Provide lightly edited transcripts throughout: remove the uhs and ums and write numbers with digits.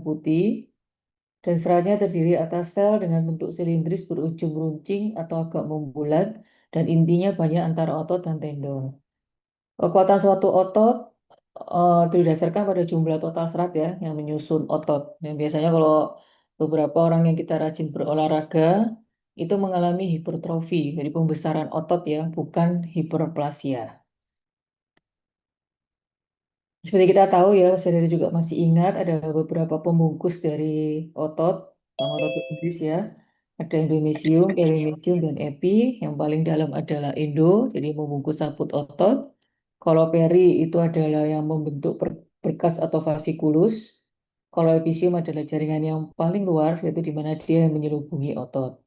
putih, dan seratnya terdiri atas sel dengan bentuk silindris berujung runcing atau agak membulat, dan intinya banyak antara otot dan tendon. Kekuatan suatu otot didasarkan pada jumlah total serat ya yang menyusun otot. Dan biasanya kalau beberapa orang yang kita rajin berolahraga itu mengalami hipertrofi, jadi pembesaran otot ya, bukan hiperplasia. Seperti kita tahu ya, saya dari juga masih ingat ada beberapa pembungkus dari otot, sama otot Inggris ya. Ada endomysium, perimysium, dan epi. Yang paling dalam adalah endo, jadi membungkus saput otot. Kalau peri itu adalah yang membentuk berkas atau fasciculus. Kalau episium adalah jaringan yang paling luar, yaitu di mana dia yang menyelubungi otot.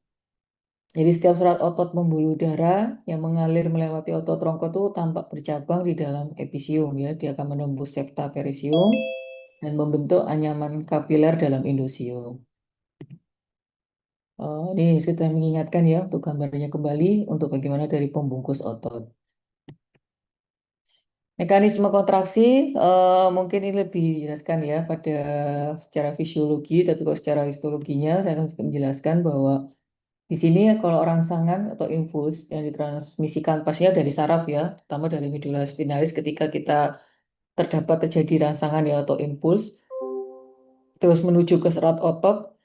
Jadi setiap serat otot pembuluh darah yang mengalir melewati otot rongga itu tampak bercabang di dalam episium ya. Dia akan menembus septa perisium dan membentuk anyaman kapiler dalam endosium. Ini kita mengingatkan ya untuk gambarnya kembali untuk bagaimana dari pembungkus otot. Mekanisme kontraksi mungkin ini lebih dijelaskan ya pada secara fisiologi, tapi kalau secara histologinya saya akan menjelaskan bahwa di sini ya, kalau rangsangan atau impuls yang ditransmisikan pastinya dari saraf ya, terutama dari medula spinalis ketika kita terjadi rangsangan ya atau impuls, terus menuju ke serat otot,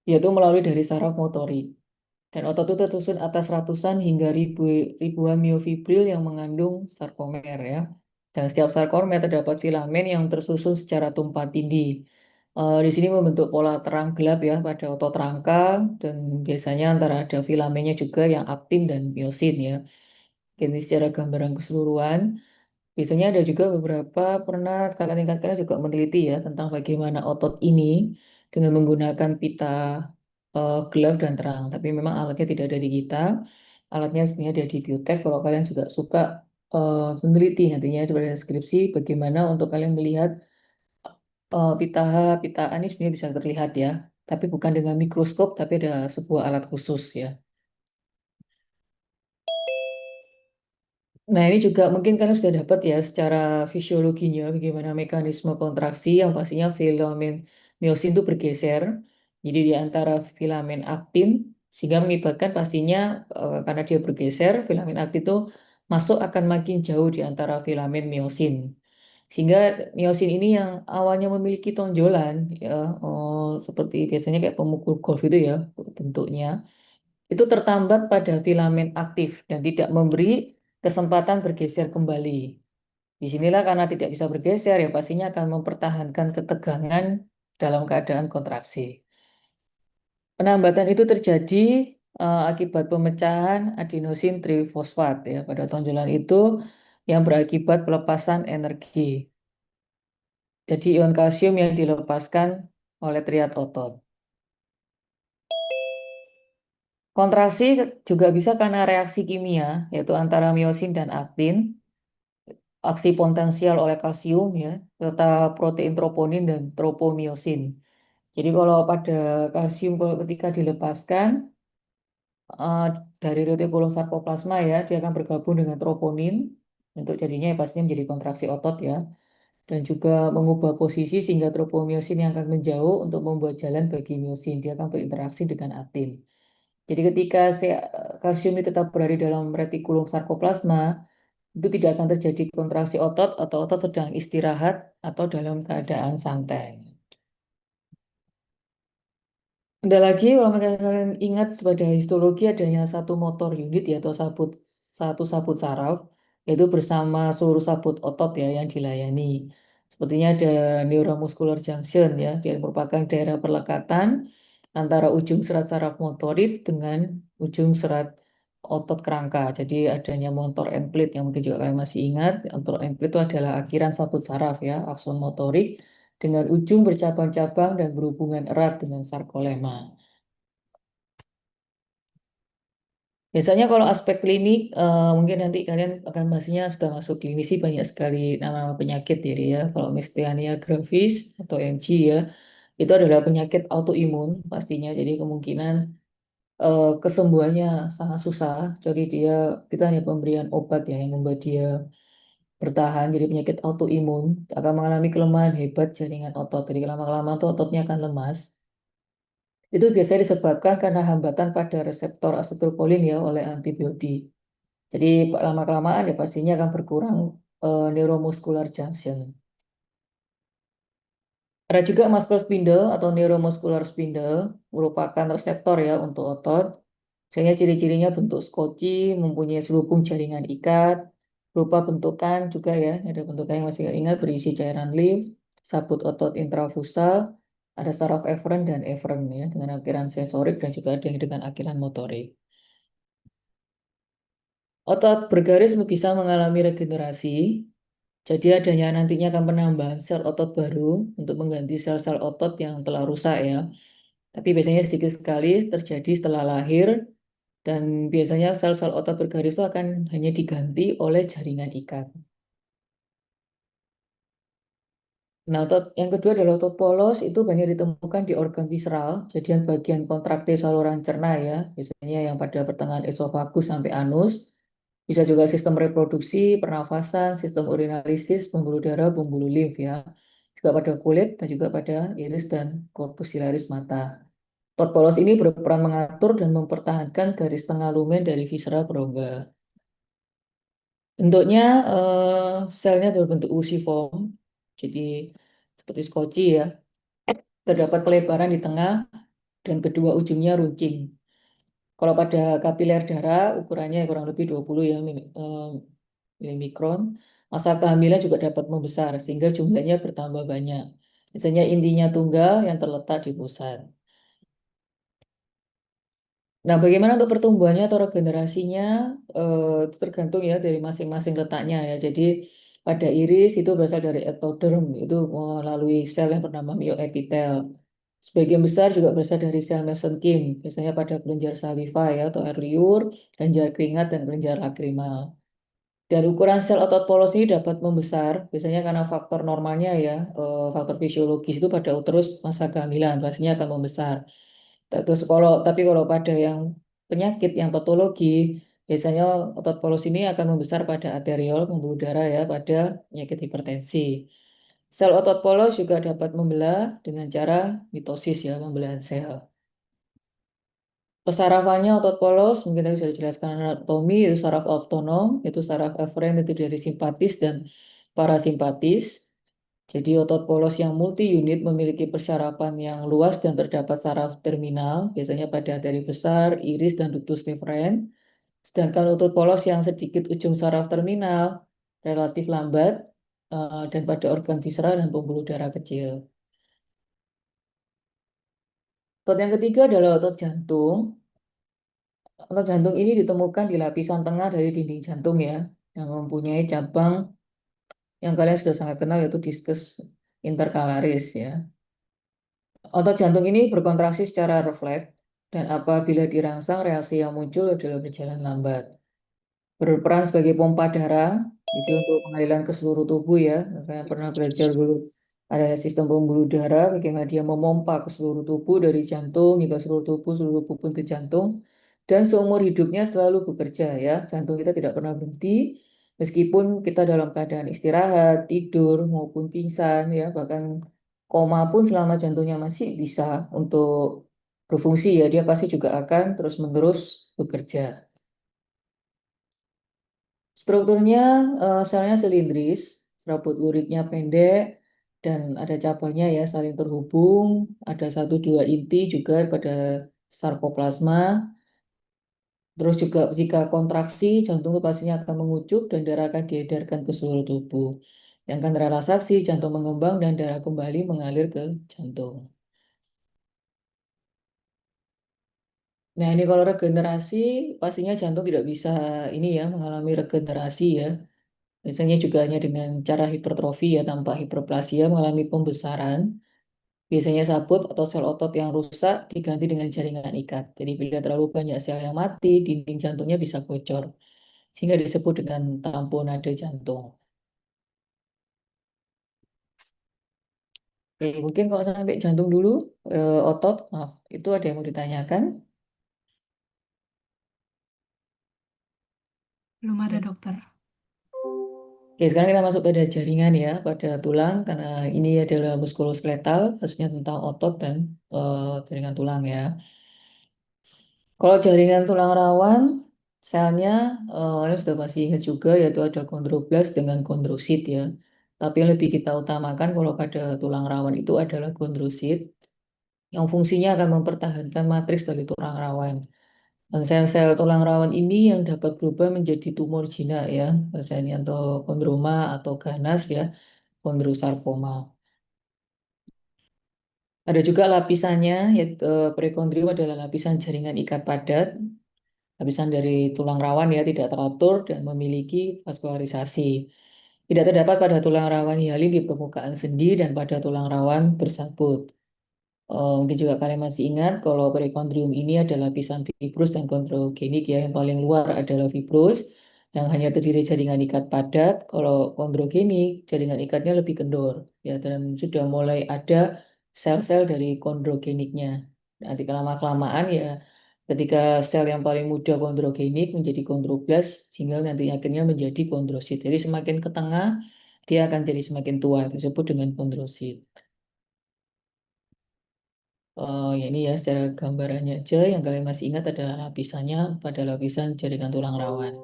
yaitu melalui dari saraf motorik. Dan otot itu tersusun atas ratusan hingga ribuan miofibril yang mengandung sarkomer ya. Dan setiap sarkomer terdapat filamen yang tersusun secara tumpang tindih. Di sini membentuk pola terang gelap ya pada otot rangka dan biasanya antara ada filamennya juga yang aktin dan miosin ya. Ini secara gambaran keseluruhan. Biasanya ada juga beberapa pernah kakak tingkat juga meneliti ya tentang bagaimana otot ini dengan menggunakan pita gelap dan terang. Tapi memang alatnya tidak ada di kita. Alatnya sebenarnya ada di biotek. Kalau kalian juga suka meneliti nantinya di pada deskripsi bagaimana untuk kalian melihat pita pita ini sebenarnya bisa terlihat ya. Tapi bukan dengan mikroskop, tapi ada sebuah alat khusus ya. Nah, ini juga mungkin kalian sudah dapat ya secara fisiologinya bagaimana mekanisme kontraksi yang pastinya filamen miosin itu bergeser. Jadi di antara filamen aktin sehingga mengibatkan pastinya karena dia bergeser, filamen aktin itu masuk akan makin jauh di antara filamen miosin. Sehingga miosin ini yang awalnya memiliki tonjolan ya seperti biasanya kayak pemukul golf itu ya bentuknya itu tertambat pada filamen aktif dan tidak memberi kesempatan bergeser kembali. Disinilah karena tidak bisa bergeser ya pastinya akan mempertahankan ketegangan dalam keadaan kontraksi. Penambatan itu terjadi akibat pemecahan adenosin trifosfat ya pada tonjolan itu yang berakibat pelepasan energi. Jadi ion kalsium yang dilepaskan oleh triad otot. Kontraksi juga bisa karena reaksi kimia yaitu antara miosin dan aktin aksi potensial oleh kalsium ya, serta protein troponin dan tropomiosin. Jadi kalau pada kalsium kalau ketika dilepaskan eh, dari retikulum sarkoplasma ya, dia akan bergabung dengan troponin untuk jadinya ya pastinya menjadi kontraksi otot ya, dan juga mengubah posisi sehingga tropomiosin yang akan menjauh untuk membuat jalan bagi miosin. Dia akan berinteraksi dengan aktin. Jadi ketika kalsium ini tetap berada dalam retikulum sarkoplasma, itu tidak akan terjadi kontraksi otot atau otot sedang istirahat atau dalam keadaan santai. Ada lagi kalau kalian ingat pada histologi adanya satu motor unit ya atau satu sabut saraf yaitu bersama seluruh sabut otot ya yang dilayani. Sepertinya ada neuromuscular junction ya, dia merupakan daerah perlekatan antara ujung serat saraf motorik dengan ujung serat otot kerangka. Jadi adanya motor end plate yang mungkin juga kalian masih ingat. Motor end plate itu adalah akhiran sabut saraf ya, akson motorik dengan ujung bercabang-cabang dan berhubungan erat dengan sarkolema. Biasanya kalau aspek klinik, mungkin nanti kalian akan bahasnya sudah masuk klinisi banyak sekali nama-nama penyakit jadi ya. Kalau miastenia gravis atau MG ya, itu adalah penyakit autoimun pastinya. Jadi kemungkinan kesembuhannya sangat susah. Jadi dia kita hanya pemberian obat ya yang membuat dia bertahan, jadi penyakit autoimun, akan mengalami kelemahan hebat jaringan otot. Jadi lama-lama tuh ototnya akan lemas. Itu biasanya disebabkan karena hambatan pada reseptor asetilkolin ya oleh antibodi. Jadi lama-kelamaan ya pastinya akan berkurang neuromuscular junction. Ada juga muscle spindle atau neuromuscular spindle, merupakan reseptor ya untuk otot. Misalnya ciri-cirinya bentuk skoci, mempunyai selubung jaringan ikat, berupa bentukan juga ya, ada bentukan yang masih ingat berisi cairan limf, sabut otot intrafusal, ada saraf eferen dan eferen ya, dengan akiran sensorik dan juga ada yang dengan akiran motorik. Otot bergaris bisa mengalami regenerasi, jadi adanya nantinya akan penambahan sel otot baru untuk mengganti sel-sel otot yang telah rusak ya. Tapi biasanya sedikit sekali terjadi setelah lahir dan biasanya sel-sel otot bergaris itu akan hanya diganti oleh jaringan ikat. Nah, otot yang kedua adalah otot polos itu banyak ditemukan di organ visceral, jadi bagian kontraktil saluran cerna ya, biasanya yang pada pertengahan esofagus sampai anus. Bisa juga sistem reproduksi, pernafasan, sistem urinarisis, pembuluh darah, pembuluh limf ya. Juga pada kulit dan juga pada iris dan korpus pilaris mata. Otot polos ini berperan mengatur dan mempertahankan garis tengah lumen dari viscera berongga. Bentuknya selnya berbentuk usiform, jadi seperti skoci ya. Terdapat pelebaran di tengah dan kedua ujungnya runcing. Kalau pada kapiler darah ukurannya kurang lebih 20 ya milimikron, masa kehamilan juga dapat membesar sehingga jumlahnya bertambah banyak. Misalnya intinya tunggal yang terletak di pusat. Nah, bagaimana untuk pertumbuhannya atau regenerasinya? Itu tergantung ya dari masing-masing letaknya ya. Jadi pada iris itu berasal dari ektoderm, itu melalui sel yang bernama myoepitel. Sebagian besar juga berasal dari sel mesenkim, biasanya pada kelenjar saliva ya atau air liur, kelenjar keringat dan kelenjar lakrima. Dan ukuran sel otot polos ini dapat membesar, biasanya karena faktor normalnya ya, faktor fisiologis itu pada uterus masa kehamilan, pastinya akan membesar. Terus tapi kalau pada yang penyakit yang patologi, biasanya otot polos ini akan membesar pada arteriol, pembuluh darah ya, pada penyakit hipertensi. Sel otot polos juga dapat membelah dengan cara mitosis ya, pembelahan sel. Pesarafannya otot polos, mungkin tadi sudah dijelaskan anatomi, itu saraf autonom, itu saraf eferen itu dari simpatis dan parasimpatis. Jadi otot polos yang multi unit memiliki persarapan yang luas dan terdapat saraf terminal, biasanya pada arteri besar, iris, dan ductus eferen. Sedangkan otot polos yang sedikit ujung saraf terminal relatif lambat dan pada organ visceral dan pembuluh darah kecil. Otot yang ketiga adalah otot jantung. Otot jantung ini ditemukan di lapisan tengah dari dinding jantung ya, yang mempunyai cabang yang kalian sudah sangat kenal yaitu diskus intercalaris ya. Otot jantung ini berkontraksi secara refleks dan apabila dirangsang reaksi yang muncul adalah berjalan lambat. Berperan sebagai pompa darah, jadi untuk pengaliran ke seluruh tubuh ya. Saya pernah belajar dulu ada sistem pembuluh darah, bagaimana dia memompa ke seluruh tubuh dari jantung hingga seluruh tubuh pun ke jantung. Dan seumur hidupnya selalu bekerja ya. Jantung kita tidak pernah berhenti, meskipun kita dalam keadaan istirahat, tidur maupun pingsan ya, bahkan koma pun selama jantungnya masih bisa untuk berfungsi ya, dia pasti juga akan terus-menerus bekerja. Strukturnya selnya silindris, serabut luritnya pendek, dan ada cabangnya ya saling terhubung. Ada satu dua inti juga pada sarkoplasma. Terus juga jika kontraksi, jantung itu pastinya akan mengucup dan darah akan diedarkan ke seluruh tubuh. Yang akan relaksasi, jantung mengembang dan darah kembali mengalir ke jantung. Nah ini kalau regenerasi, pastinya jantung tidak bisa ini ya mengalami regenerasi ya. Biasanya juga hanya dengan cara hipertrofi ya tanpa hiperplasia mengalami pembesaran. Biasanya sabut atau sel otot yang rusak diganti dengan jaringan ikat. Jadi bila terlalu banyak sel yang mati, dinding jantungnya bisa bocor. Sehingga disebut dengan tamponade jantung. Oke, mungkin kalau sampai jantung dulu, otot, maaf, itu ada yang mau ditanyakan? Belum ada Ya. dokter. Oke, sekarang kita masuk pada jaringan ya, pada tulang, karena ini adalah muskuloskeletal, khususnya tentang otot dan jaringan tulang ya. Kalau jaringan tulang rawan, selnya ini sudah pasti ingat juga, yaitu ada kondroblas dengan kondrosit ya. Tapi yang lebih kita utamakan kalau pada tulang rawan itu adalah kondrosit, yang fungsinya akan mempertahankan matriks dari tulang rawan. Dan sel-sel tulang rawan ini yang dapat berubah menjadi tumor jinak ya, misalnya atau kondroma atau ganas ya, kondrosarkoma. Ada juga lapisannya, yaitu perikondrium adalah lapisan jaringan ikat padat, lapisan dari tulang rawan ya, tidak teratur dan memiliki vaskularisasi. Tidak terdapat pada tulang rawan hialin di permukaan sendi dan pada tulang rawan bersabut. Mungkin juga kalian masih ingat kalau perikondrium ini adalah lapisan fibrus dan kondrogenik ya. Yang paling luar adalah fibrus yang hanya terdiri jaringan ikat padat. Kalau kondrogenik jaringan ikatnya lebih kendor ya, dan sudah mulai ada sel-sel dari kondrogeniknya. Nanti lama-kelamaan ya, ketika sel yang paling muda kondrogenik menjadi kondroblas sehingga nanti akhirnya menjadi kondrosit. Jadi semakin ke tengah dia akan jadi semakin tua, disebut dengan kondrosit. Ya ini ya secara gambarannya aja yang kalian masih ingat adalah lapisannya pada lapisan jaringan tulang rawan.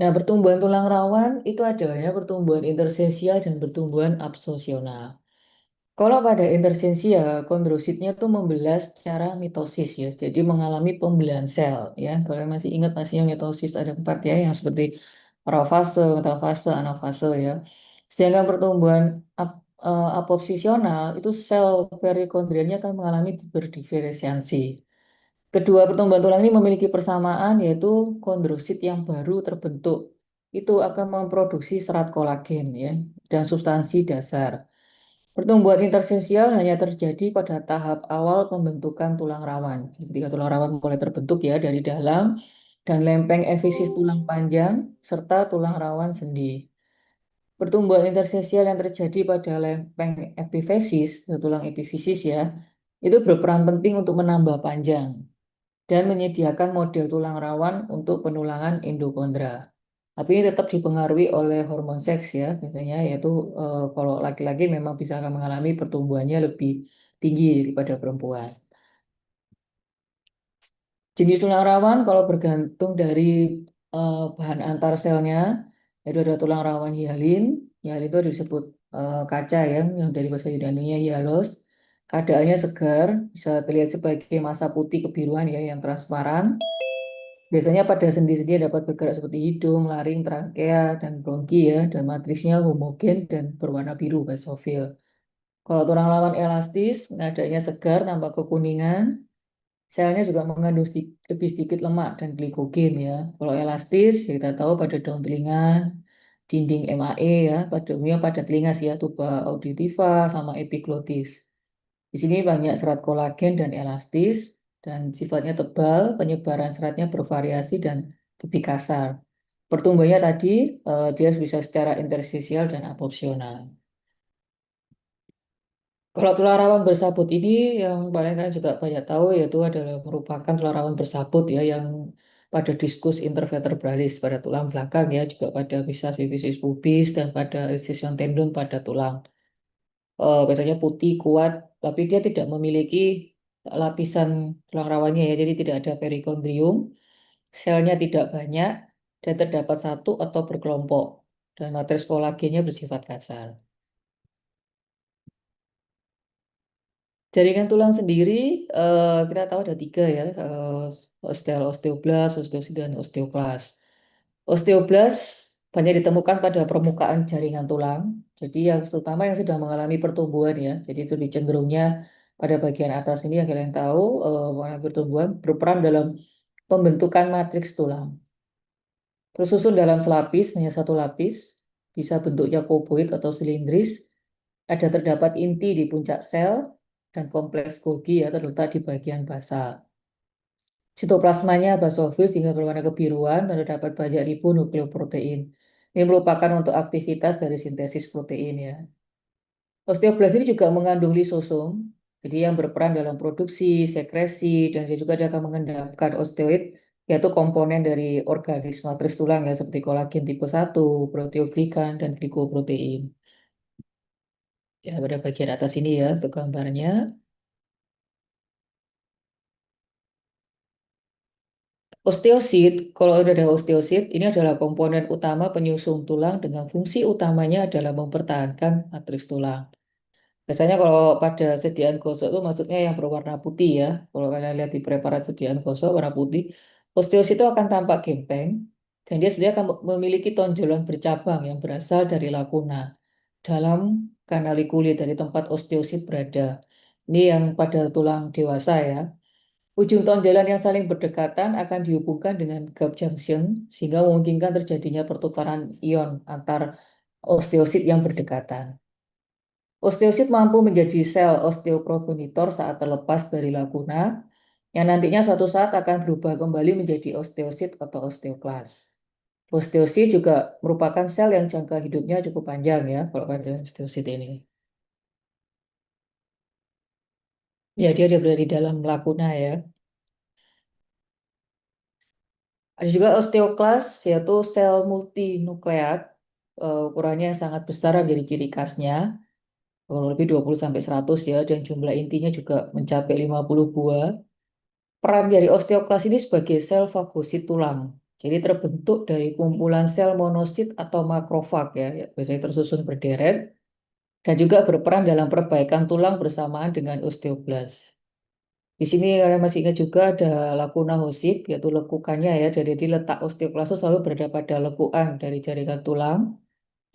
Nah, pertumbuhan tulang rawan itu ada ya pertumbuhan intersesial dan pertumbuhan absosional. Kalau pada intersensial, kondrositnya tuh membelah secara mitosis ya, jadi mengalami pembelahan sel ya. Kalian masih ingat masih yang mitosis ada empat ya, yang seperti profase, metafase, anafase ya. Sedangkan pertumbuhan apopsisional itu sel perikondrianya akan mengalami berdiferensiasi. Kedua pertumbuhan tulang ini memiliki persamaan yaitu kondrosit yang baru terbentuk itu akan memproduksi serat kolagen ya dan substansi dasar. Pertumbuhan intersesial hanya terjadi pada tahap awal pembentukan tulang rawan. Jadi, ketika tulang rawan mulai terbentuk ya dari dalam dan lempeng efisis tulang panjang serta tulang rawan sendi. Pertumbuhan intersesial yang terjadi pada lempeng epifisis, tulang epifisis ya, itu berperan penting untuk menambah panjang dan menyediakan model tulang rawan untuk penulangan endokondra. Tapi ini tetap dipengaruhi oleh hormon seks ya, biasanya yaitu kalau laki-laki memang bisa akan mengalami pertumbuhannya lebih tinggi daripada perempuan. Jenis tulang rawan kalau bergantung dari bahan antar selnya, itu ada tulang rawan hialin, hialin itu disebut kaca ya, yang dari bahasa Yunani-nya hyalos. Keadaannya segar, bisa terlihat sebagai massa putih kebiruan ya, yang transparan. Biasanya pada sendi-sendi dapat bergerak seperti hidung, laring, trakea, dan bronki ya, dan matriksnya homogen dan berwarna biru basofil. Kalau tulang rawan elastis, nadanya segar tanpa kekuningan, selnya juga mengandung lebih sedikit lemak dan glikogen ya. Kalau elastis, ya kita tahu pada daun telinga, dinding MAE ya, pada umumnya pada telinga sih ya, tuba auditiva sama epiglotis. Di sini banyak serat kolagen dan elastis dan sifatnya tebal, penyebaran seratnya bervariasi dan lebih kasar. Pertumbuhannya tadi dia bisa secara intersosial dan apopsional. Kalau tulang rawan bersabut ini yang paling kalian juga banyak tahu yaitu adalah merupakan tulang rawan bersabut ya yang pada diskus intervertebralis pada tulang belakang ya juga pada bisa sifisis pubis dan pada incision tendon pada tulang. Biasanya putih kuat tapi dia tidak memiliki lapisan tulang rawannya ya jadi tidak ada perikondrium, selnya tidak banyak dan terdapat satu atau berkelompok dan matriks kolagennya bersifat kasar. Jaringan tulang sendiri kita tahu ada tiga ya, osteoblas, osteosit, dan osteoklas. Osteoblas banyak ditemukan pada permukaan jaringan tulang. Jadi yang terutama yang sudah mengalami pertumbuhan ya. Jadi itu cenderungnya pada bagian atas ini yang kalian tahu mengalami pertumbuhan berperan dalam pembentukan matriks tulang. Tersusun dalam selapis, hanya satu lapis, bisa bentuknya kuboid atau silindris, ada terdapat inti di puncak sel, dan kompleks Golgi ya terletak di bagian basal. Sitoplasmanya basofil sehingga berwarna kebiruan dan terdapat banyak ribu nukleoprotein. Ini merupakan untuk aktivitas dari sintesis protein ya. Osteoblas ini juga mengandung lisosom Jadi yang berperan dalam produksi, sekresi, dan dia juga dia akan mengendapkan osteoid, yaitu komponen dari organisme matris tulang ya, seperti kolagen tipe 1, proteoglikan, dan glikoprotein. Ya, pada bagian atas ini ya untuk gambarnya. Osteosit, kalau udah ada osteosit, ini adalah komponen utama penyusun tulang dengan fungsi utamanya adalah mempertahankan matriks tulang. Biasanya kalau pada sediaan gosok itu maksudnya yang berwarna putih ya. Kalau kalian lihat di preparat sediaan gosok warna putih, osteosit itu akan tampak gempeng dan dia sebenarnya akan memiliki tonjolan bercabang yang berasal dari lakuna dalam kanalikuli dari tempat osteosit berada. Ini yang pada tulang dewasa ya. Ujung tonjolan yang saling berdekatan akan dihubungkan dengan gap junction sehingga memungkinkan terjadinya pertukaran ion antar osteosit yang berdekatan. Osteosit mampu menjadi sel osteoprogenitor saat terlepas dari laguna, yang nantinya suatu saat akan berubah kembali menjadi osteosit atau osteoklas. Osteosit juga merupakan sel yang jangka hidupnya cukup panjang ya, kalau pada osteosit ini. Ya, dia berada di dalam laguna ya. Ada juga osteoklas, yaitu sel multinukleat, ukurannya yang sangat besar menjadi ciri khasnya, kurang lebih 20 sampai 100 ya, dan jumlah intinya juga mencapai 50 buah. Peran dari osteoklas ini sebagai sel fagosit tulang. Jadi terbentuk dari kumpulan sel monosit atau makrofag ya, biasanya tersusun berderet, dan juga berperan dalam perbaikan tulang bersamaan dengan osteoblas. Di sini kalian masih ingat juga ada lakuna hosip, yaitu lekukannya ya, jadi letak osteoklas itu selalu berada pada lekukan dari jaringan tulang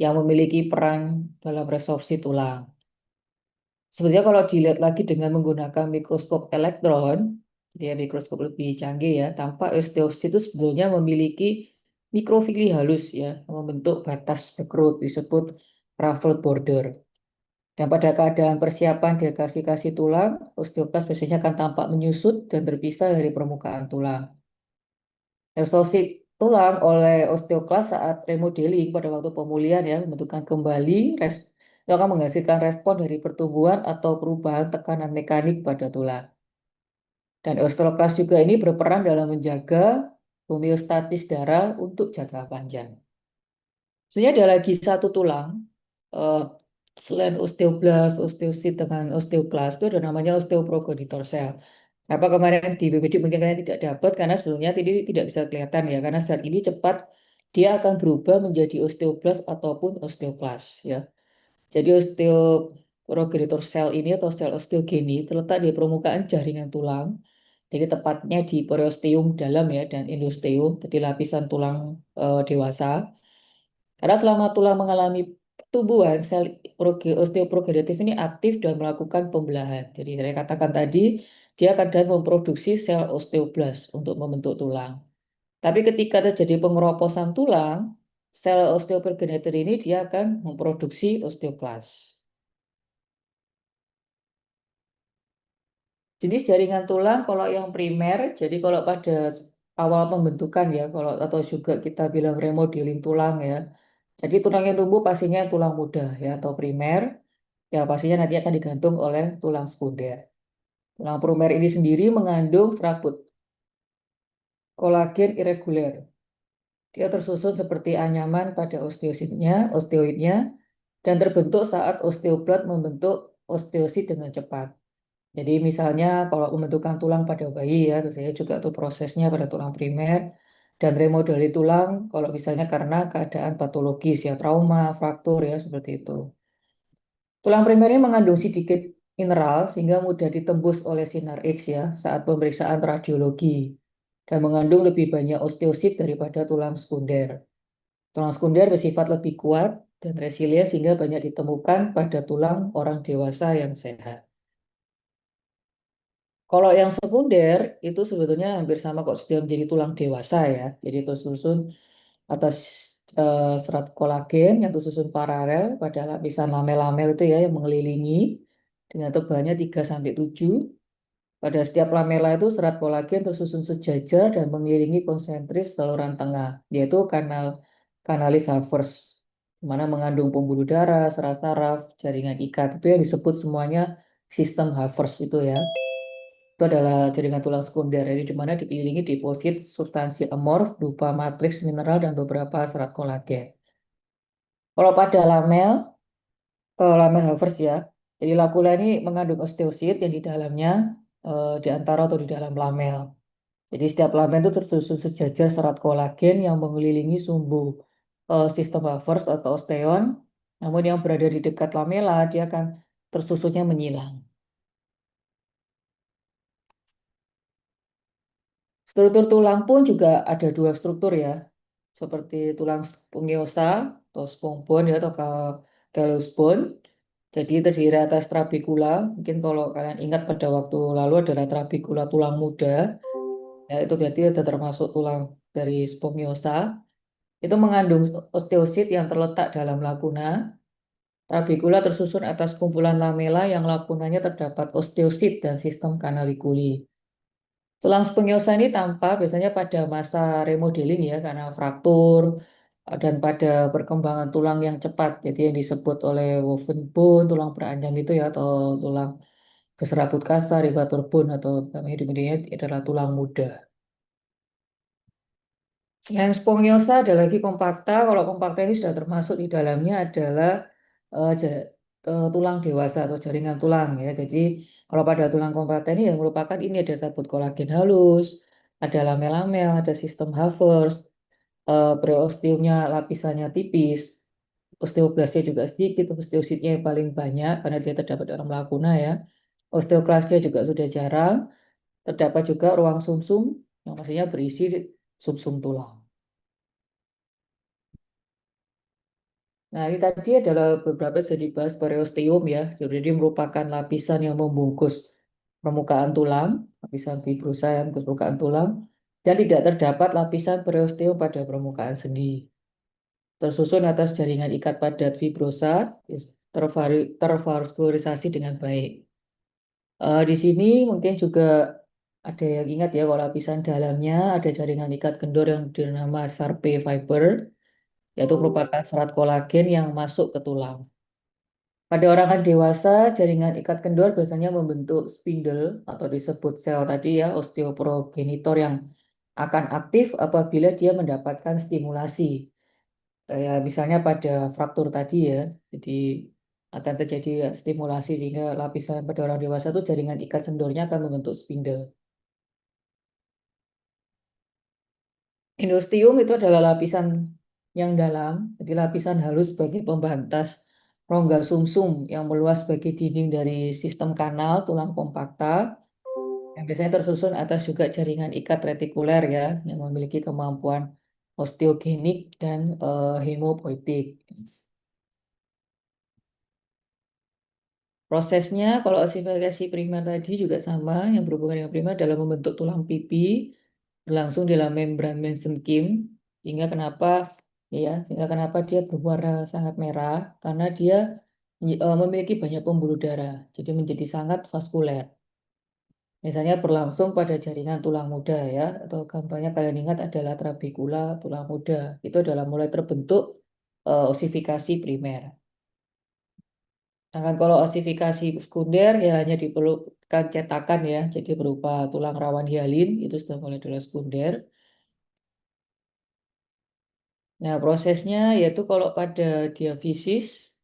yang memiliki peran dalam resorpsi tulang. Sebenarnya kalau dilihat lagi dengan menggunakan mikroskop elektron, dia mikroskop lebih canggih ya, tampak osteosit itu sebetulnya memiliki mikrofili halus ya, yang membentuk batas berkerut disebut ruffled border. Dan pada keadaan persiapan dekalsifikasi tulang, osteoklas biasanya akan tampak menyusut dan terpisah dari permukaan tulang. Resorpsi tulang oleh osteoklas saat remodeling pada waktu pemulihan ya, membentukkan kembali itu akan menghasilkan respon dari pertumbuhan atau perubahan tekanan mekanik pada tulang. Dan osteoklas juga ini berperan dalam menjaga homeostatis darah untuk jangka panjang. Sebenarnya ada lagi satu tulang, eh, selain osteoblas, osteosit dengan osteoklas itu ada namanya osteoprogenitor cell. Apa kemarin di BPD mungkin kalian tidak dapat karena sebelumnya tidak bisa kelihatan ya, karena saat ini cepat dia akan berubah menjadi osteoblas ataupun osteoklas ya. Jadi osteoprogenitor cell ini atau sel osteogeni terletak di permukaan jaringan tulang. Jadi tepatnya di periosteum dalam ya dan endosteum, jadi lapisan tulang dewasa. Karena selama tulang mengalami pertumbuhan, sel osteoprogeneratif ini aktif dan melakukan pembelahan. Jadi saya katakan tadi, dia kadang memproduksi sel osteoblas untuk membentuk tulang. Tapi ketika terjadi pengeroposan tulang, sel osteoprogenitor ini dia akan memproduksi osteoklas. Jenis jaringan tulang kalau yang primer, jadi kalau pada awal pembentukan ya, kalau atau juga kita bilang remodeling tulang ya. Jadi tulang yang tumbuh pastinya tulang muda ya atau primer, ya pastinya nanti akan digantung oleh tulang sekunder. Tulang primer ini sendiri mengandung serabut kolagen irreguler. Dia tersusun seperti anyaman pada osteoidnya, dan terbentuk saat osteoblast membentuk osteosit dengan cepat. Jadi misalnya kalau pembentukan tulang pada bayi ya, biasanya juga tuh prosesnya pada tulang primer dan remodeling tulang kalau misalnya karena keadaan patologis ya, trauma, fraktur ya seperti itu. Tulang primer ini mengandung sedikit mineral sehingga mudah ditembus oleh sinar X ya saat pemeriksaan radiologi dan mengandung lebih banyak osteosit daripada tulang sekunder. Tulang sekunder bersifat lebih kuat dan resilient sehingga banyak ditemukan pada tulang orang dewasa yang sehat. Kalau yang sekunder itu sebetulnya hampir sama kok sudah menjadi tulang dewasa ya. Jadi itu susun atas serat kolagen yang tersusun paralel pada lapisan lamel-lamel itu ya yang mengelilingi dengan tebalnya 3 sampai 7. Pada setiap lamela itu serat kolagen tersusun sejajar dan mengelilingi konsentris saluran tengah, yaitu kanalis Havers, di mana mengandung pembuluh darah, serat saraf, jaringan ikat. Itu yang disebut semuanya sistem Havers itu ya. Itu adalah jaringan tulang sekunder, jadi di mana dikelilingi deposit substansi amorf berupa matriks mineral dan beberapa serat kolagen. Kalau pada lamel, lamel Havers ya, jadi lakula ini mengandung osteosit yang di dalamnya di antara atau di dalam lamel. Jadi setiap lamel itu tersusun sejajar serat kolagen yang mengelilingi sumbu sistem Havers atau osteon. Namun yang berada di dekat lamela dia akan tersusunnya menyilang. Struktur tulang pun juga ada dua struktur ya, seperti tulang spongiosa atau spong bone ya atau callus bone. Jadi terdiri atas trabekula. Mungkin kalau kalian ingat pada waktu lalu adalah trabekula tulang muda. Ya, itu berarti ada termasuk tulang dari spongiosa. Itu mengandung osteosit yang terletak dalam laguna. Trabekula tersusun atas kumpulan lamela yang lagunanya terdapat osteosit dan sistem kanalikuli. Tulang spongiosa ini tampak biasanya pada masa remodeling ya karena fraktur dan pada perkembangan tulang yang cepat. Jadi yang disebut oleh woven bone, tulang beranjam itu ya atau tulang keserabut kasar, ribatur bone atau namanya di medianya adalah tulang muda. Yang spongiosa ada lagi kompakta. Kalau kompakta ini sudah termasuk di dalamnya adalah tulang dewasa atau jaringan tulang ya. Jadi kalau pada tulang kompakta ini yang merupakan ini ada sabut kolagen halus, ada lamel-lamel, ada sistem Havers, preosteumnya lapisannya tipis, osteoblasnya juga sedikit, osteositnya yang paling banyak karena dia terdapat dalam lakuna ya. Osteoklasnya juga sudah jarang. Terdapat juga ruang sumsum yang maksudnya berisi sumsum tulang. Nah, ini tadi adalah beberapa yang dibahas periosteum ya. Jadi merupakan lapisan yang membungkus permukaan tulang, lapisan fibrosa yang membungkus permukaan tulang, dan tidak terdapat lapisan periosteum pada permukaan sendi. Tersusun atas jaringan ikat padat fibrosa, tervaskularisasi dengan baik. Di sini mungkin juga ada yang ingat ya, kalau lapisan dalamnya ada jaringan ikat kendor yang dinama Sharpe fiber, yaitu merupakan serat kolagen yang masuk ke tulang. Pada orang dewasa, jaringan ikat kendor biasanya membentuk spindle atau disebut sel tadi ya, osteoprogenitor yang akan aktif apabila dia mendapatkan stimulasi. Ya, misalnya pada fraktur tadi ya, jadi akan terjadi stimulasi sehingga lapisan pada orang dewasa itu jaringan ikat kendornya akan membentuk spindle. Endosteum itu adalah lapisan yang dalam, jadi lapisan halus bagi pembatas rongga sumsum yang meluas sebagai dinding dari sistem kanal tulang kompakta yang biasanya tersusun atas juga jaringan ikat retikuler ya yang memiliki kemampuan osteogenik dan hemopoietik. Prosesnya kalau osifikasi primer tadi juga sama yang berhubungan dengan primer dalam membentuk tulang pipi berlangsung dalam membran mesenkim sehingga kenapa dia berwarna sangat merah karena dia memiliki banyak pembuluh darah jadi menjadi sangat vaskuler. Misalnya berlangsung pada jaringan tulang muda ya, atau gambarnya kalian ingat adalah trabekula tulang muda. Itu adalah mulai terbentuk osifikasi primer. Sedangkan kalau osifikasi sekunder ya hanya diperlukan cetakan ya, jadi berupa tulang rawan hialin itu sudah mulai adalah sekunder. Nah prosesnya yaitu kalau pada diafisis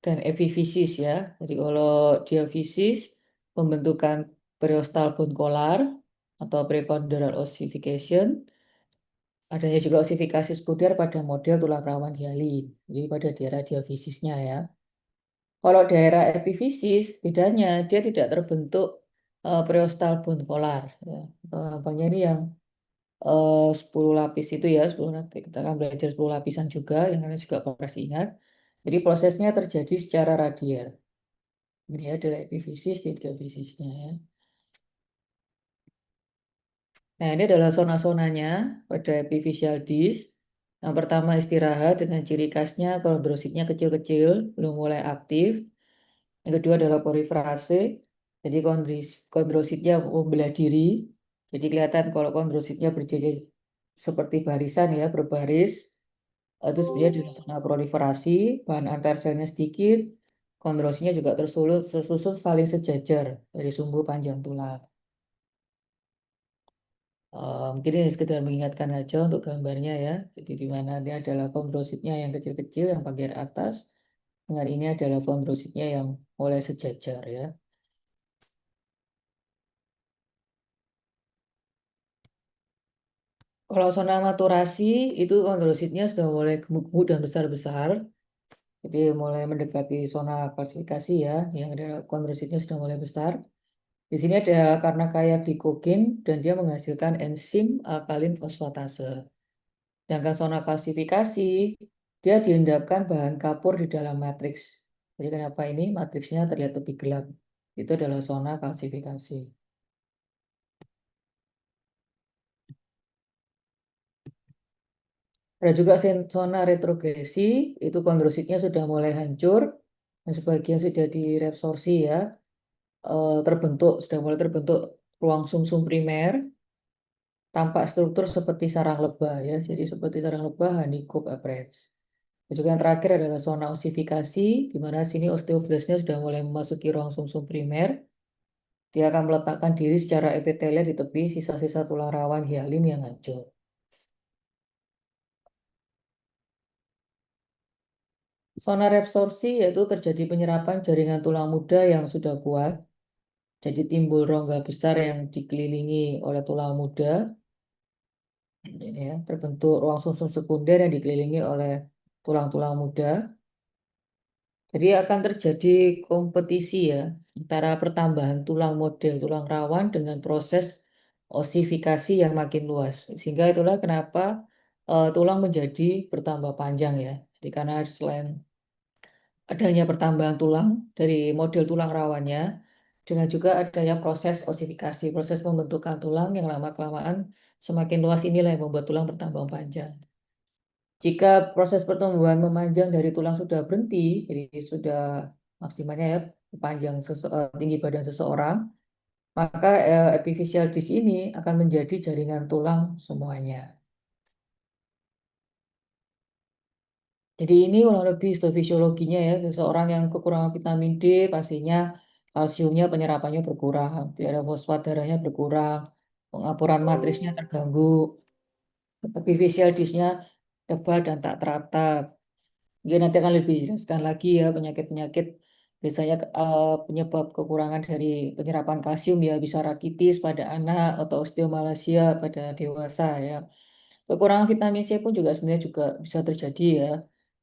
dan epifisis ya. Jadi kalau diafisis pembentukan periostal bone kolar atau precondylar ossification. Adanya juga osifikasi sekunder pada model tulang rawan hialin. Jadi pada daerah diafisisnya ya. Kalau daerah epifisis, bedanya dia tidak terbentuk periostal bone kolar. Ya. Gampangnya ini yang 10 lapis itu ya, 10 nanti kita akan belajar 10 lapisan juga, yang kalian juga pasti ingat. Jadi prosesnya terjadi secara radial. Ini adalah epifisis di diafisisnya ya. Nah, ini adalah zona-zonanya pada epifisial disc. Yang pertama istirahat dengan ciri khasnya kondrositnya kecil-kecil, belum mulai aktif. Yang kedua adalah poliferase, jadi kondrositnya membelah diri. Jadi kelihatan kalau kondrositnya berjejer seperti barisan ya, berbaris. Itu sebenarnya di zona proliferasi, bahan antar selnya sedikit. Kondrosinya juga tersusun saling sejajar dari sumbu panjang tulang. Mungkin ini sekedar mengingatkan aja untuk gambarnya ya. Jadi di mana ini adalah kondrositnya yang kecil-kecil yang bagian atas, dengan ini adalah kondrositnya yang mulai sejajar ya. Kalau zona maturasi itu kondrositnya sudah mulai gemuk-gemuk dan besar-besar. Jadi mulai mendekati zona kalsifikasi ya, yang ada kondrositnya sudah mulai besar. Di sini ada karena kaya glikogen dan dia menghasilkan enzim alkalin fosfatase. Sedangkan zona kalsifikasi, dia diendapkan bahan kapur di dalam matriks. Jadi kenapa ini matriksnya terlihat lebih gelap? Itu adalah zona kalsifikasi. Ada juga zona retrogresi, itu kondrositnya sudah mulai hancur, dan sebagian sudah direabsorpsi ya, sudah mulai terbentuk ruang sumsum primer, tampak struktur seperti sarang lebah ya, jadi seperti sarang lebah honeycomb appearance. Dan juga yang terakhir adalah zona osifikasi, di mana sini osteoblastnya sudah mulai memasuki ruang sumsum primer. Dia akan meletakkan diri secara epitelia di tepi sisa-sisa tulang rawan hialin yang hancur. Zona reabsorpsi yaitu terjadi penyerapan jaringan tulang muda yang sudah kuat. Jadi timbul rongga besar yang dikelilingi oleh tulang muda. Ini ya, terbentuk ruang sumsum sekunder yang dikelilingi oleh tulang-tulang muda. Jadi akan terjadi kompetisi ya antara pertambahan tulang model tulang rawan dengan proses osifikasi yang makin luas. Sehingga itulah kenapa tulang menjadi bertambah panjang ya. Jadi karena selain adanya pertambahan tulang dari model tulang rawannya, dengan juga adanya proses osifikasi, proses pembentukan tulang yang lama-kelamaan semakin luas inilah yang membuat tulang bertambah panjang. Jika proses pertumbuhan memanjang dari tulang sudah berhenti, jadi sudah maksimalnya ya tinggi badan seseorang, maka epiphyseal disc ini akan menjadi jaringan tulang semuanya. Jadi ini kurang lebih histofisiologinya ya, seseorang yang kekurangan vitamin D pastinya kalsiumnya penyerapannya berkurang, tidak ada fosfat darahnya berkurang, pengapuran matrisnya terganggu, epiphyseal disc-nya tebal dan tak teratap. Dia nanti akan lebih jelaskan lagi ya penyakit-penyakit biasanya penyebab kekurangan dari penyerapan kalsium ya bisa rakitis pada anak atau osteomalacia pada dewasa ya. Kekurangan vitamin C pun juga sebenarnya juga bisa terjadi ya.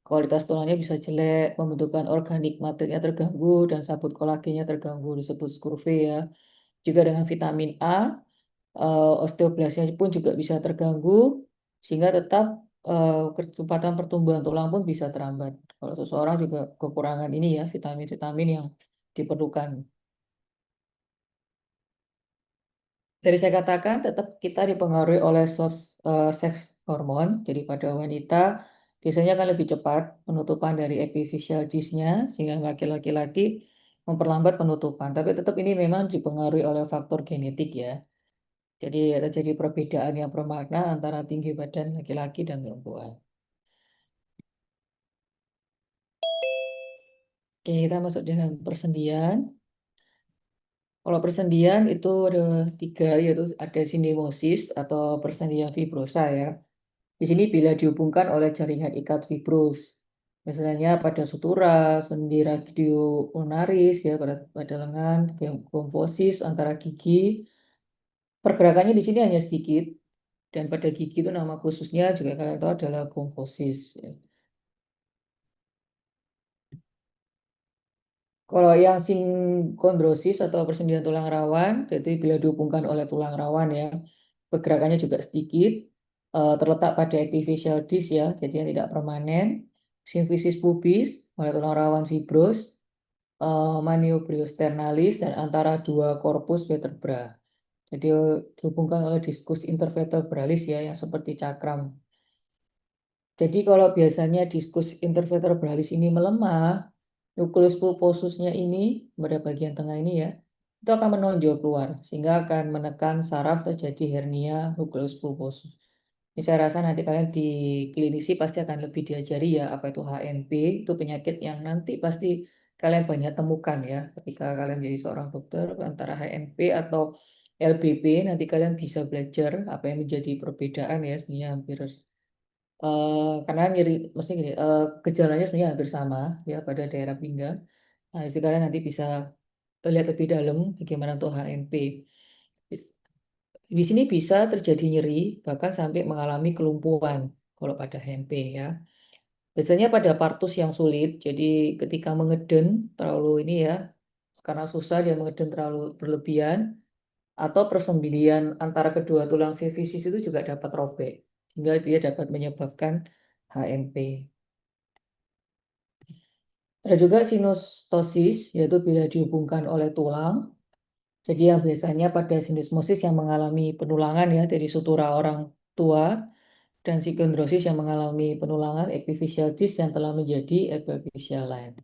Kualitas tulangnya bisa jelek, pembentukan organik matriknya terganggu dan sabut kolagennya terganggu disebut skurve ya. Juga dengan vitamin A osteoblasnya pun juga bisa terganggu sehingga tetap kecepatan pertumbuhan tulang pun bisa terhambat. Kalau seseorang juga kekurangan ini ya vitamin-vitamin yang diperlukan. Dari saya katakan tetap kita dipengaruhi oleh seks hormon. Jadi pada wanita biasanya akan lebih cepat penutupan dari epiphyseal disc-nya sehingga laki-laki memperlambat penutupan. Tapi tetap ini memang dipengaruhi oleh faktor genetik ya. Jadi terjadi perbedaan yang bermakna antara tinggi badan laki-laki dan perempuan. Oke, kita masuk dengan persendian. Kalau persendian itu ada tiga, yaitu ada sinemosis atau persendian fibrosa ya. Di sini bila dihubungkan oleh jaringan ikat fibros, misalnya pada sutura, sendi radioulnaris ya pada lengan, gomfosis antara gigi. Pergerakannya di sini hanya sedikit, dan pada gigi itu nama khususnya juga kalian tahu adalah gomfosis. Ya. Kalau yang sinkondrosis atau persendian tulang rawan, jadi bila dihubungkan oleh tulang rawan ya, pergerakannya juga sedikit, terletak pada epiphyseal disc ya, jadi yang tidak permanen. Simfisis pubis, oleh tulang rawan fibros, maniobriosternalis, dan antara dua korpus vertebra. Jadi dihubungkan oleh diskus intervertebralis ya, yang seperti cakram. Jadi kalau biasanya diskus intervertebralis ini melemah, nukleus pulposusnya ini pada bagian tengah ini ya, itu akan menonjol keluar sehingga akan menekan saraf terjadi hernia nukleus pulposus. Ini saya rasa nanti kalian di klinisi pasti akan lebih diajari ya apa itu HNP, itu penyakit yang nanti pasti kalian banyak temukan ya ketika kalian jadi seorang dokter antara HNP atau LBP. Nanti kalian bisa belajar apa yang menjadi perbedaan ya, sebenarnya hampir karena nyeri mesti gini, gejalanya sebenarnya hampir sama ya pada daerah pinggang. Nah, itu kalian nanti bisa lihat lebih dalam bagaimana untuk HNP. Di di sini bisa terjadi nyeri bahkan sampai mengalami kelumpuhan kalau pada HNP ya. Biasanya pada partus yang sulit, jadi ketika mengeden terlalu ini ya, karena susah dia mengeden terlalu berlebihan, atau persembunyian antara kedua tulang sifisis itu juga dapat robek, sehingga dia dapat menyebabkan HNP. Ada juga sinustosis, yaitu bila dihubungkan oleh tulang. Jadi yang biasanya pada sinustosis yang mengalami penulangan ya dari sutura orang tua, dan sikondrosis yang mengalami penulangan epiphyseal disc yang telah menjadi epiphyseal line.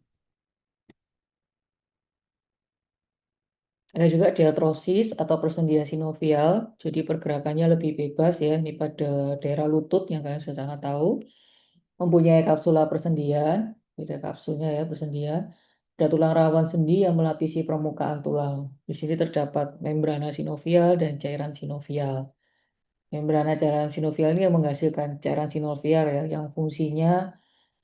Ada juga diatrosis atau persendian sinovial, jadi pergerakannya lebih bebas ya, ini pada daerah lutut yang kalian sudah sangat tahu. Mempunyai kapsula persendian, tidak kapsulnya ya persendian. Ada tulang rawan sendi yang melapisi permukaan tulang. Di sini terdapat membrana sinovial dan cairan sinovial. Membrana cairan sinovial ini yang menghasilkan cairan sinovial ya, yang fungsinya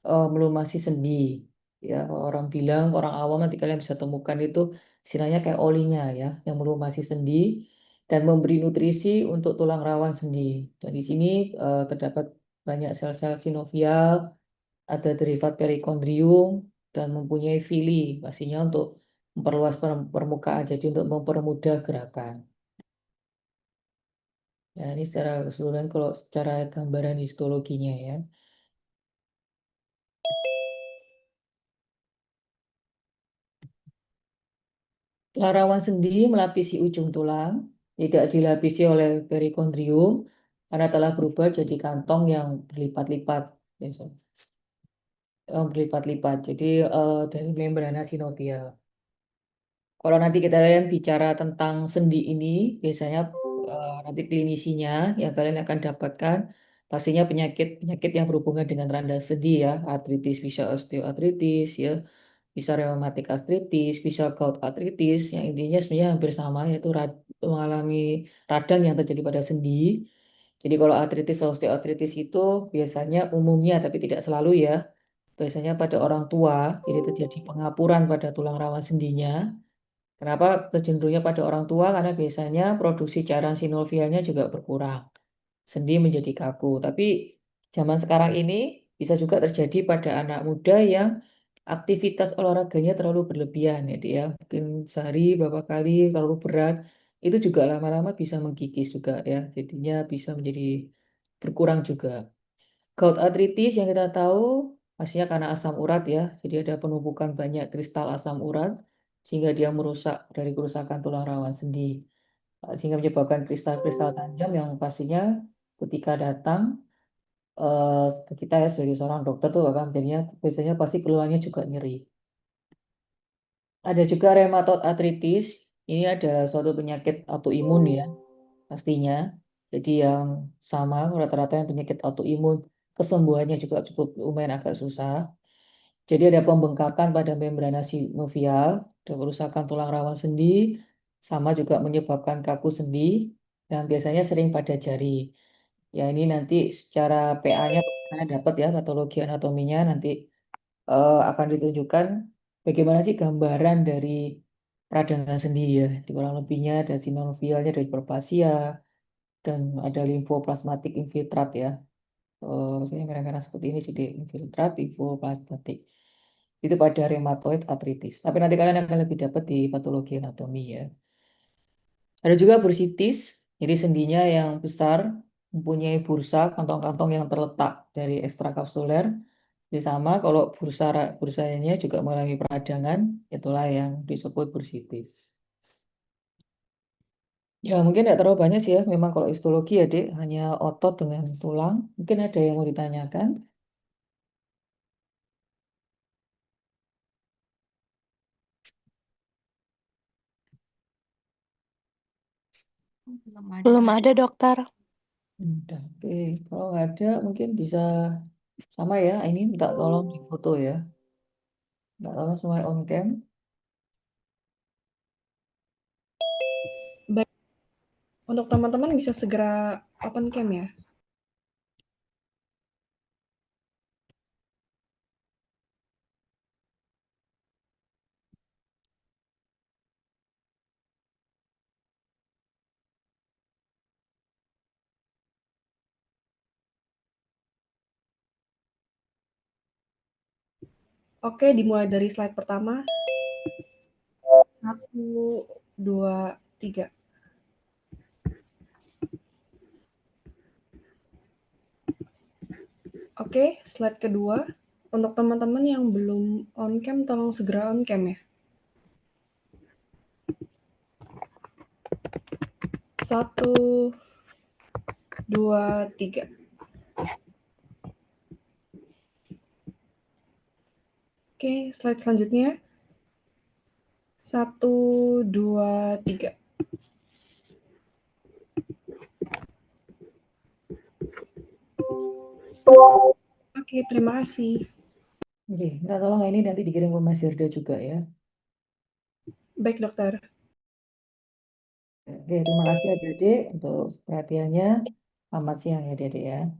melumasi sendi. Ya, kalau orang bilang, orang awam nanti kalian bisa temukan itu istilahnya kayak olinya ya, yang melumasi sendi dan memberi nutrisi untuk tulang rawan sendi. Dan di sini terdapat banyak sel-sel sinovial, ada derivat perikondrium dan mempunyai vili, pastinya untuk memperluas permukaan, jadi untuk mempermudah gerakan. Ya, ini secara keseluruhan kalau secara gambaran histologinya ya. Larawan sendi melapisi ujung tulang, tidak dilapisi oleh perikondrium karena telah berubah jadi kantong yang berlipat-lipat. Biasa. Berlipat-lipat, jadi dari membrana sinovial. Kalau nanti kita lihat bicara tentang sendi ini, biasanya nanti klinisinya yang kalian akan dapatkan pastinya penyakit-penyakit yang berhubungan dengan randa sendi ya, artritis bisa osteoartritis ya, bisa rheumatic arthritis, bisa gout arthritis, yang intinya sebenarnya hampir sama, yaitu mengalami radang yang terjadi pada sendi. Jadi kalau artritis osteoartritis itu biasanya umumnya, tapi tidak selalu ya, biasanya pada orang tua, jadi terjadi pengapuran pada tulang rawan sendinya. Kenapa tercenderungnya pada orang tua? Karena biasanya produksi cairan sinovialnya juga berkurang, sendi menjadi kaku. Tapi zaman sekarang ini bisa juga terjadi pada anak muda yang aktivitas olahraganya terlalu berlebihan ya, dia mungkin sehari beberapa kali terlalu berat, itu juga lama-lama bisa menggigis juga ya, jadinya bisa menjadi berkurang juga. Gout arthritis yang kita tahu pastinya karena asam urat ya, jadi ada penumpukan banyak kristal asam urat sehingga dia merusak dari kerusakan tulang rawan sendi. Sehingga menyebabkan kristal-kristal tajam yang pastinya ketika datang ke kita ya sebagai seorang dokter tuh akan jadinya biasanya pasti keluhannya juga nyeri. Ada juga rheumatoid arthritis. Ini adalah suatu penyakit autoimun ya, pastinya. Jadi yang sama rata-rata yang penyakit autoimun kesembuhannya juga cukup lumayan agak susah. Jadi ada pembengkakan pada membrana sinovial, ada kerusakan tulang rawan sendi, sama juga menyebabkan kaku sendi, dan biasanya sering pada jari. Ya ini nanti secara PA-nya kalian dapat ya patologi anatominya nanti akan ditunjukkan bagaimana sih gambaran dari peradangan sendi ya. Di kurang lebihnya ada sinovialnya dari hiperplasia dan ada limfoplasmatik infiltrat ya. Ini merah-merah seperti ini sih di infiltrat, limfoplasmatik. Itu pada rheumatoid arthritis. Tapi nanti kalian akan lebih dapat di patologi anatomi ya. Ada juga bursitis, jadi sendinya yang besar, mempunyai bursa, kantong-kantong yang terletak dari ekstrakapsuler. Jadi sama kalau bursanya juga mengalami peradangan, itulah yang disebut bursitis. Ya mungkin tidak terlalu banyak sih ya, memang kalau histologi ya dek, hanya otot dengan tulang. Mungkin ada yang mau ditanyakan. Belum ada dokter. Udah, oke. Kalau nggak ada mungkin bisa sama ya, ini minta tolong di foto ya. Nggak tahu semuanya on cam. Baik, untuk teman-teman bisa segera open cam ya. Oke, dimulai dari slide pertama. 1, 2, 3. Oke, slide kedua. Untuk teman-teman yang belum on cam, tolong segera on cam ya. 1, 2, 3. Oke, slide selanjutnya. 1, 2, 3. Oke, terima kasih. Oke, minta tolong ini nanti dikirim ke Mas Yurda juga ya. Baik, dokter. Oke, terima kasih adik-adik untuk perhatiannya. Selamat siang ya adik-adik ya.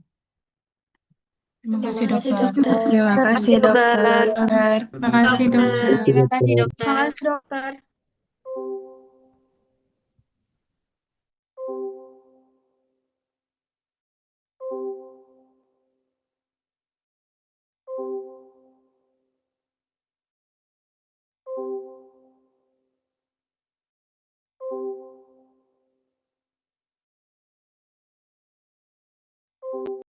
Terima kasih kasih, dokter. dokter. Terima kasih dokter. Terima kasih dokter. Terima kasih dokter. Terima kasih, dokter.